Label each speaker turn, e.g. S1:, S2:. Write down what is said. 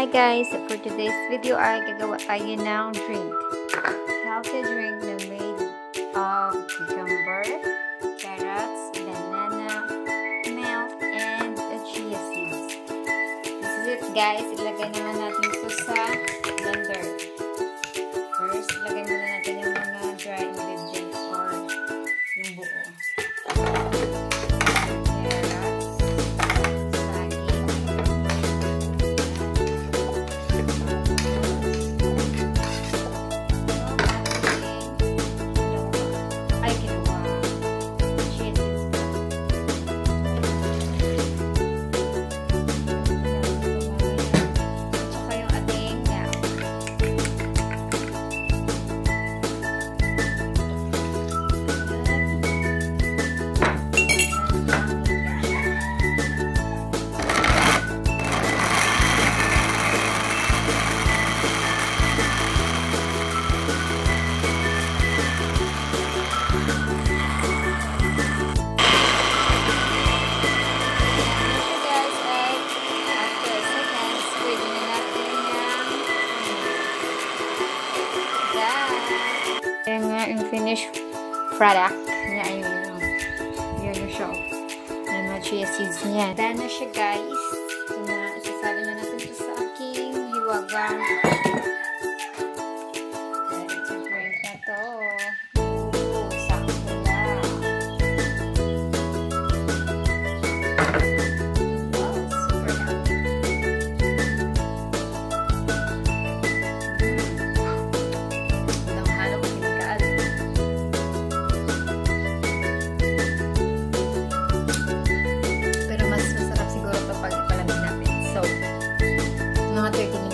S1: Hi guys! For today's video ay gagawa tayo ng drink. Healthy drink na made of cucumber, carrots, banana, milk, and chia seeds. This is it guys. Ilagay naman natin ito sa blender. First, ilagay muna natin yung mga dry ingredients or yung buo. Yung finished product niya yun yung show yung mga chia seeds niya. Dahil na siya guys, isasali na natin ito sa aking hiwagang ito drink na to. Sakto lang. Wow, super happy. Mga 30 minutes.